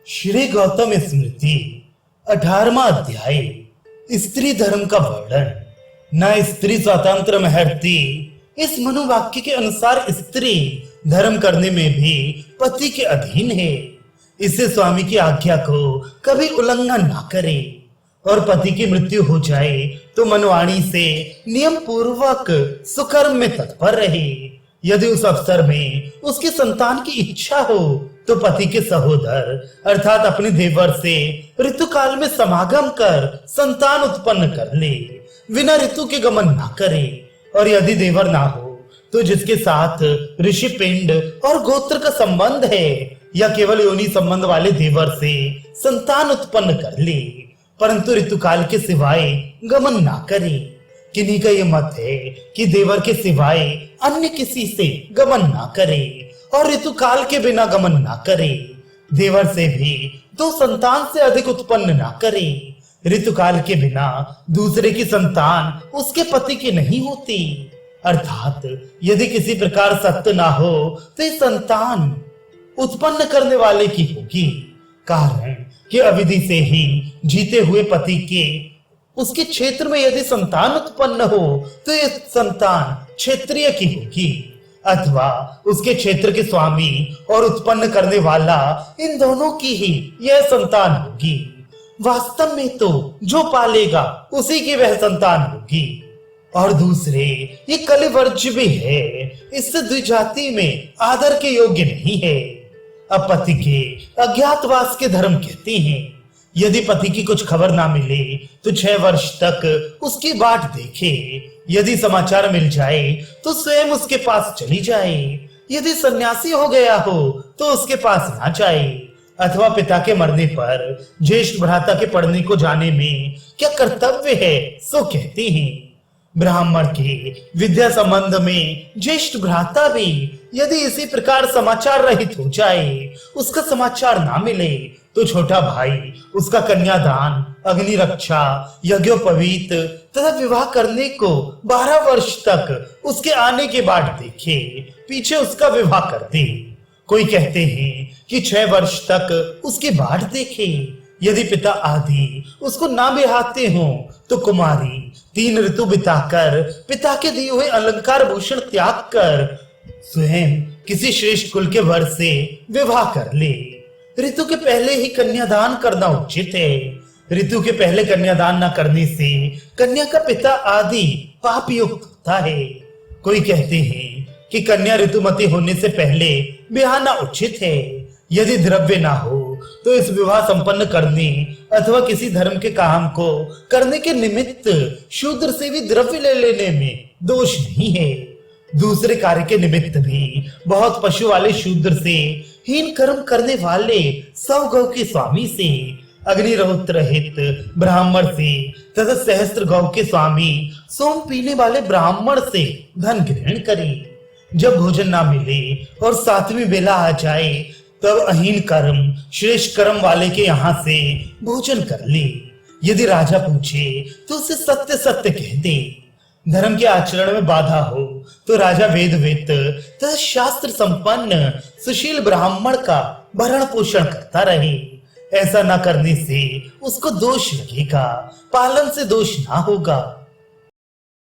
श्री गौतम स्मृति 18वां अध्याय। स्त्री धर्म का वर्णन। न स्त्री स्वतंत्र महर्ति। इस मनुवाक्य के अनुसार स्त्री धर्म करने में भी पति के अधीन है। इससे स्वामी की आज्ञा को कभी उल्लंघन ना करे और पति की मृत्यु हो जाए तो मनवाणी से नियम पूर्वक सुकर्म में तत्पर रहे। यदि उस अवसर में उसकी संतान की इच्छा हो तो पति के सहोदर अर्थात अपने देवर से ऋतुकाल में समागम कर संतान उत्पन्न कर ले, बिना ऋतु के गमन ना करे। और यदि देवर ना हो तो जिसके साथ ऋषि पिंड और गोत्र का संबंध है या केवल योनि संबंध वाले देवर से संतान उत्पन्न कर ले, परंतु ऋतुकाल के सिवाय गमन ना करे। किन्हीं का ये मत है कि देवर के सिवाय अन्य किसी से गमन ना करे और ऋतुकाल के बिना गमन ना करे। देवर से भी दो संतान से अधिक उत्पन्न ना करे। ऋतुकाल के बिना दूसरे की संतान उसके पति की नहीं होती। अर्थात यदि किसी प्रकार सत्य ना हो तो ये संतान उत्पन्न करने वाले की होगी। कारण कि अविधि से ही जीते हुए पति के उसके क्षेत्र में यदि संतान उत्पन्न हो तो ये संतान क्षत्रिय की होगी अथवा उसके क्षेत्र के स्वामी और उत्पन्न करने वाला, इन दोनों की ही यह संतान होगी। वास्तव में तो जो पालेगा उसी की वह संतान होगी। और दूसरे ये कलिवर्ज्य भी है, इससे द्विजाति में आदर के योग्य नहीं है। अब पति के अज्ञातवास के धर्म कहते हैं, यदि पति की कुछ खबर ना मिले तो 6 वर्ष तक उसकी बाट देखे। यदि समाचार मिल जाए तो स्वयं उसके पास चली जाए। यदि सन्यासी हो गया हो तो उसके पास ना जाए। अथवा पिता के मरने पर ज्येष्ठ भ्राता के पढ़ने को जाने में क्या कर्तव्य है सो कहते हैं। ब्राह्मण के विद्या संबंध में ज्येष्ठ भ्राता भी यदि इसी प्रकार समाचार रहित हो जाए, उसका समाचार ना मिले तो छोटा भाई उसका कन्यादान, अग्नि रक्षा, यज्ञोपवीत तथा विवाह करने को 12 वर्ष तक उसके आने के बाद देखे, पीछे उसका विवाह कर दे। कोई कहते हैं कि 6 वर्ष तक उसकी बाट देखे। यदि पिता आदि उसको ना बिहाते हो तो कुमारी 3 ऋतु बिताकर पिता के दिए हुए अलंकार भूषण त्याग कर स्वयं किसी श्रेष्ठ कुल के वर से विवाह कर ले। ऋतु के पहले ही कन्यादान करना उचित है। ऋतु के पहले कन्यादान न करने से कन्या का पिता आदि पाप युक्त होता है। कोई कहते हैं कि कन्या ऋतुमती होने से पहले ब्याहना उचित है। यदि द्रव्य ना हो तो इस विवाह संपन्न करने अथवा किसी धर्म के काम को करने के निमित्त शूद्र से भी द्रव्य ले लेने में दोष नहीं है। दूसरे कार्य के निमित्त भी बहुत पशु वाले शूद्र से, हीन कर्म करने वाले 100 गौ के स्वामी से, अग्निहोत्र रहित ब्राह्मण से तथा सहस्त्र गौ के स्वामी सोम पीने वाले ब्राह्मण से धन ग्रहण करे। जब भोजन ना मिले और 7वीं बेला आ जाए तब अहीन कर्म श्रेष्ठ कर्म वाले के यहाँ से भोजन कर ले। यदि राजा पूछे तो उसे सत्य सत्य कह दे। धर्म के आचरण में बाधा हो तो राजा वेदवित तथा शास्त्र संपन्न सुशील ब्राह्मण का भरण पोषण करता रहे। ऐसा न करने से उसको दोष लगेगा, पालन से दोष ना होगा।